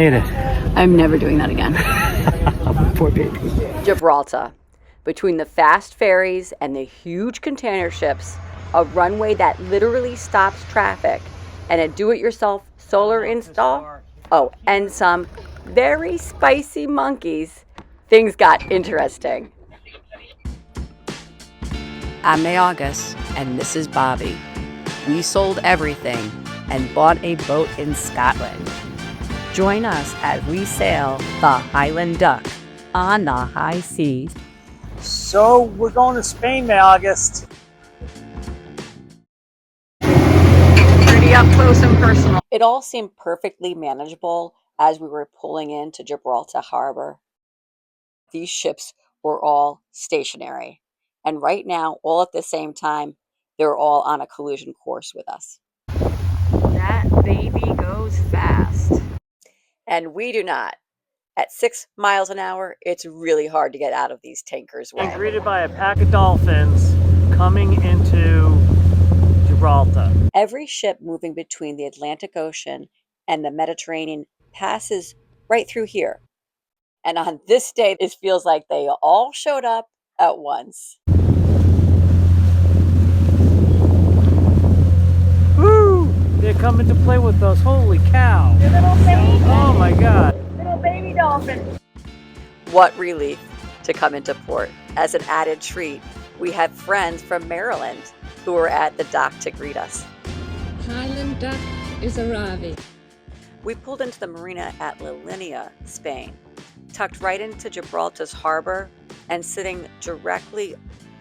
Made it. I'm never doing that again. Poor baby. Gibraltar. Between the fast ferries and the huge container ships, a runway that literally stops traffic, and a do-it-yourself solar install, oh, and some very spicy monkeys, things got interesting. I'm Mayaugust, and this is Bobby. We sold everything and bought a boat in Scotland. Join us as we sail the Highland Duck on the high seas. So we're going to Spain, Mayaugust. Pretty up close and personal. It all seemed perfectly manageable as we were pulling into Gibraltar Harbor. These ships were all stationary, and right now, all at the same time, they're all on a collision course with us. That baby goes fast. And we do not. At 6 miles an hour, it's really hard to get out of these tankers' way. Being greeted by a pack of dolphins coming into Gibraltar. Every ship moving between the Atlantic Ocean and the Mediterranean passes right through here. And on this day, it feels like they all showed up at once. Woo! They're coming to play with us. Holy cow! Little baby. Oh my god. Little baby dolphin. What relief to come into port. As an added treat, we have friends from Maryland who were at the dock to greet us. Highland Duck is arriving. We pulled into the marina at La Linea, Spain, tucked right into Gibraltar's harbor and sitting directly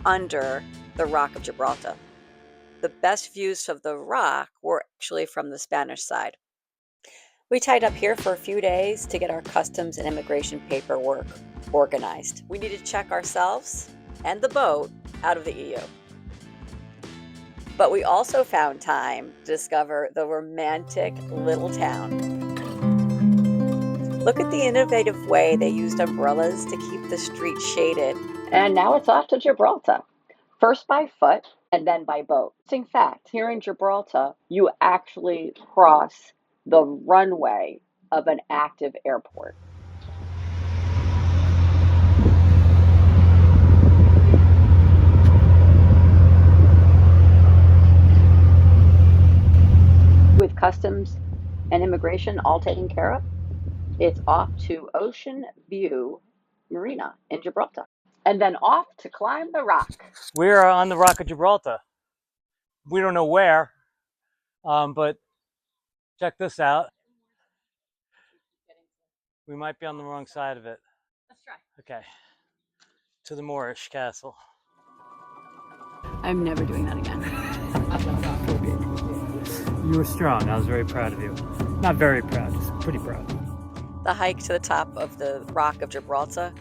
under the Rock of Gibraltar. The best views of the rock were actually from the Spanish side. We tied up here for a few days to get our customs and immigration paperwork organized. We needed to check ourselves and the boat out of the EU. But we also found time to discover the romantic little town. Look at the innovative way they used umbrellas to keep the street shaded. And now it's off to Gibraltar. First by foot and then by boat. In fact, here in Gibraltar, you actually cross the runway of an active airport. With customs and immigration all taken care of, it's off to Ocean View Marina in Gibraltar. And then off to climb the rock. We are on the Rock of Gibraltar. We don't know where, but check this out. We might be on the wrong side of it. Let's try. Okay. To the Moorish castle. I'm never doing that again. You were strong. I was very proud of you. Not very proud, just pretty proud. The hike to the top of the Rock of Gibraltar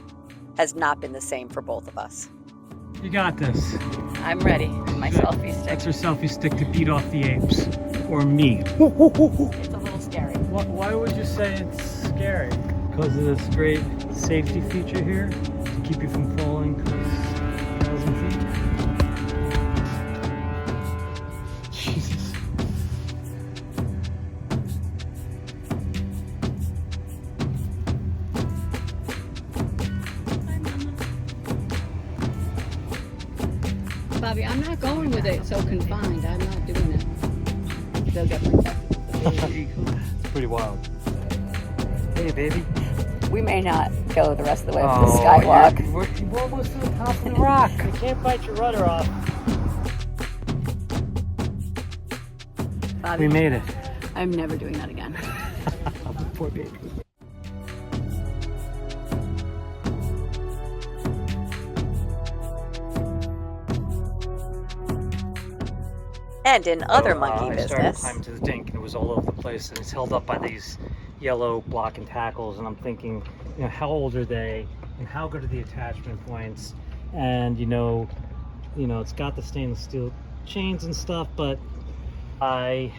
has not been the same for both of us. You got this. I'm ready. My selfie stick. That's your selfie stick to beat off the apes. Or me. It's a little scary. Why would you say it's scary? Because of this great safety feature here to keep you from falling 1,000 feet. Jesus. Bobby, I'm not going with it so confined. I'm not doing it. They'll get my It's pretty wild. Hey, baby. We may not go the rest of the way up the skywalk. We're almost to the top of the rock. You can't bite your rudder off. Bobby, We made it. I'm never doing that again. Poor baby. And in other monkey I started business, climbing to the dink and it was all over the place and it's held up by these yellow block and tackles and I'm thinking, you know, how old are they and how good are the attachment points? And you know, it's got the stainless steel chains and stuff, but I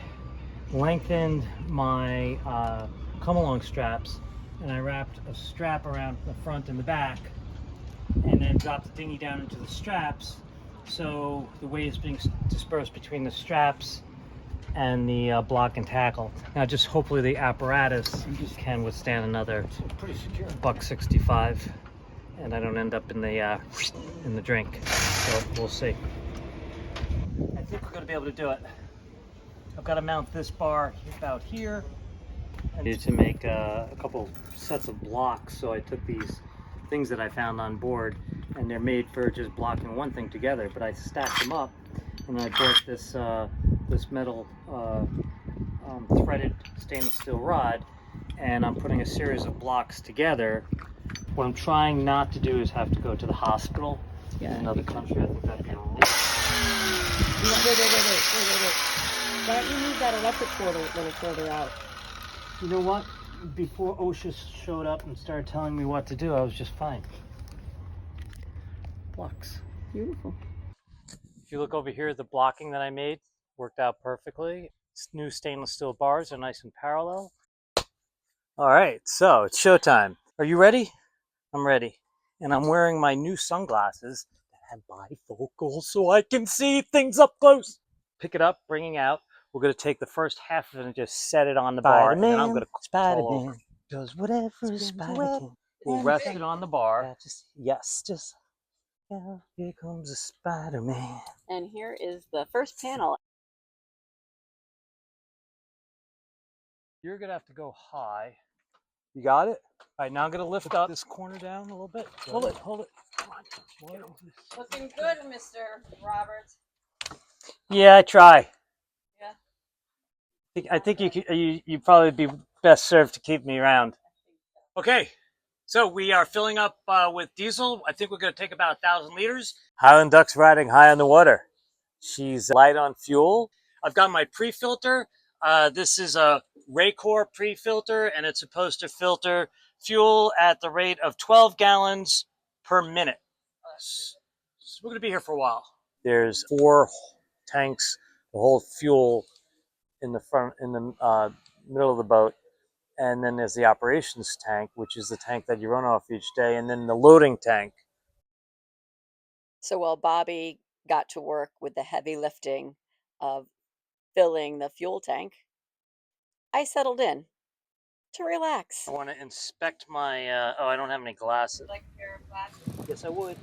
lengthened my come along straps and I wrapped a strap around the front and the back and then dropped the dinghy down into the straps, so the weight is being dispersed between the straps and the block and tackle. Now just hopefully the apparatus can withstand another $1.65 and I don't end up in the drink. So we'll see. I think we're gonna be able to do it. I've got to mount this bar about here. I needed to make a couple sets of blocks, so I took these things that I found on board, and they're made for just blocking one thing together, but I stacked them up, and I bought this this metal threaded stainless steel rod, and I'm putting a series of blocks together. What I'm trying not to do is have to go to the hospital in another country. I think that'd be a Wait. Why don't you move that electric cord a little further out? You know what? Before OSHA showed up and started telling me what to do, I was just fine. Blocks. Beautiful. If you look over here, the blocking that I made worked out perfectly. New stainless steel bars are nice and parallel. All right, so it's showtime. Are you ready? I'm ready. And I'm wearing my new sunglasses that have bifocals so I can see things up close. Pick it up, bringing out. We're going to take the first half of it and just set it on the bar. And then I'm going to Spider-Man does whatever Spider can. We'll rest it on the bar. Yeah, just here comes a Spider-Man. And here is the first panel. You're going to have to go high. You got it? All right, now I'm going to lift up this corner down a little bit. Hold it, hold it. Come on. Looking good, Mr. Roberts. Yeah, I try. Yeah. I think you'd probably be best served to keep me around. Okay, so we are filling up with diesel. I think we're going to take about 1,000 liters. Highland Duck's riding high on the water. She's light on fuel. I've got my pre-filter. This is a Raycor pre-filter, and it's supposed to filter fuel at the rate of 12 gallons per minute. So we're going to be here for a while. There's 4 tanks to hold fuel in the front, in the middle of the boat, and then there's the operations tank, which is the tank that you run off each day, and then the loading tank. So while Bobby got to work with the heavy lifting of filling the fuel tank, I settled in to relax. I want to inspect my, oh, I don't have any glasses. Like a pair of glasses? Yes, I would.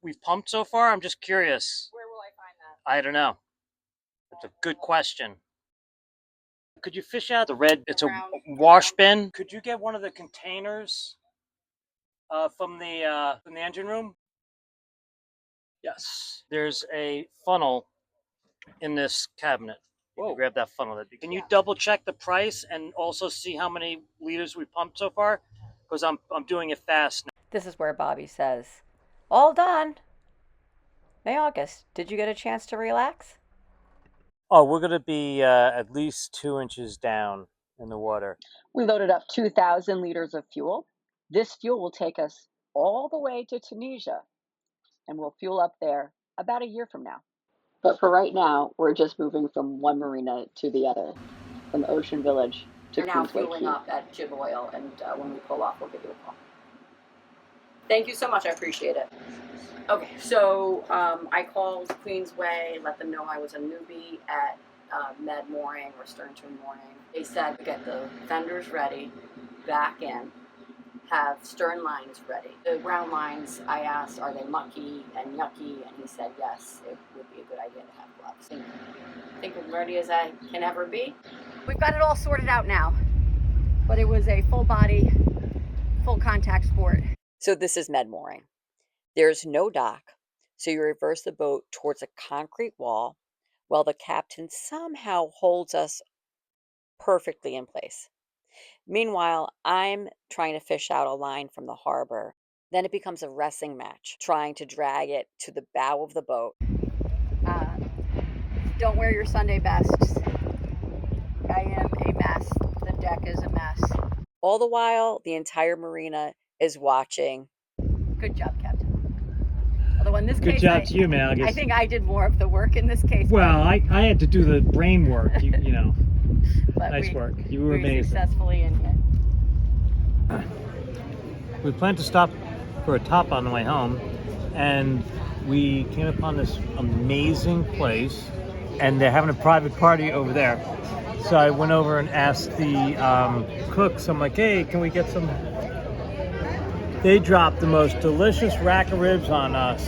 We've pumped so far? I'm just curious. Where will I find that? I don't know. That's a good question. Could you fish out the red? It's a wash bin. Could you get one of the containers from the engine room? Yes. There's a funnel in this cabinet. You can grab that funnel. Can you double check the price and also see how many liters we pumped so far? Because I'm doing it fast now. This is where Bobby says, "All done." Mayaugust, did you get a chance to relax? Oh, we're going to be at least 2 inches down in the water. We loaded up 2,000 liters of fuel. This fuel will take us all the way to Tunisia, and we'll fuel up there about a year from now. But for right now, we're just moving from one marina to the other, from Ocean Village to We're now fueling up at Jib Oil, and when we pull off, we'll give you a call. Thank you so much. I appreciate it. Okay, so I called Queensway, let them know I was a newbie at med-mooring or stern-to mooring. They said get the fenders ready, back in, have stern lines ready. The ground lines, I asked, are they mucky and yucky? And he said, yes, it would be a good idea to have gloves. I think I'm ready as I can ever be. We've got it all sorted out now, but it was a full body, full contact sport. So this is med-mooring. There's no dock, so you reverse the boat towards a concrete wall while the captain somehow holds us perfectly in place. Meanwhile, I'm trying to fish out a line from the harbor. Then it becomes a wrestling match, trying to drag it to the bow of the boat. Don't wear your Sunday bests. I am a mess. The deck is a mess. All the while, the entire marina is watching. Good job, Captain. Although in this case, good job to you, Mayaugust. I think I did more of the work in this case. Well, I had to do the brain work, you know. But nice work. You were amazing. Successfully in it. We planned to stop for a top on the way home, and we came upon this amazing place and they're having a private party over there. So I went over and asked the cooks, I'm like, hey, can we get some? They dropped the most delicious rack of ribs on us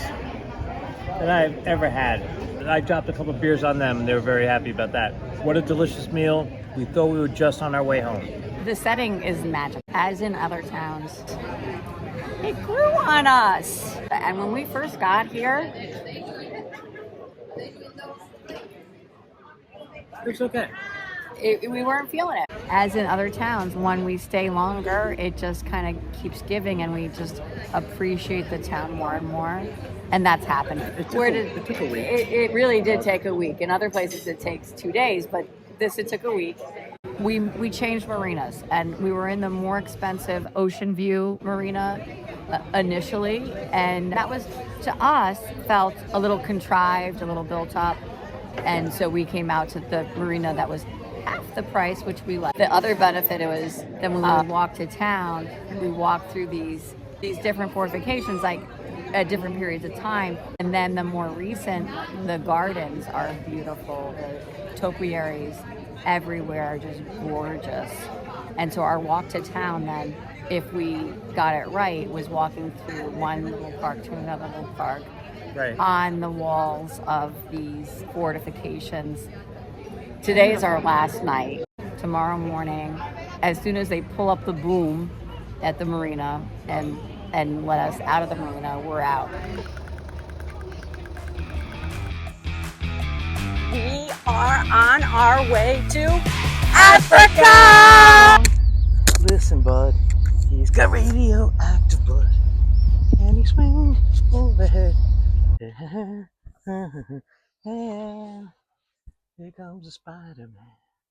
that I've ever had. I dropped a couple of beers on them and they were very happy about that. What a delicious meal. We thought we were just on our way home. The setting is magic, as in other towns. It grew on us. And when we first got here, It's okay. we weren't feeling it. As in other towns, when we stay longer, it just kind of keeps giving and we just appreciate the town more and more. And that's happened. It took a week. It really did take a week. In other places, it takes 2 days, but it took a week. We changed marinas, and we were in the more expensive Ocean View Marina initially, and that was, to us, felt a little contrived, a little built up, and so we came out to the marina that was half the price, which we liked. The other benefit was then when we walked to town, we walked through these different fortifications, like at different periods of time, and then the more recent, the gardens are beautiful, the topiaries everywhere are just gorgeous. And so our walk to town then, if we got it right, was walking through one little park to another little park, Right. on the walls of these fortifications. Today is our last night. Tomorrow morning, as soon as they pull up the boom at the marina and let us out of the marina, we're out. We are on our way to Africa! Listen, bud, he's got radioactive blood, and he swings overhead. And here comes the Spider-Man.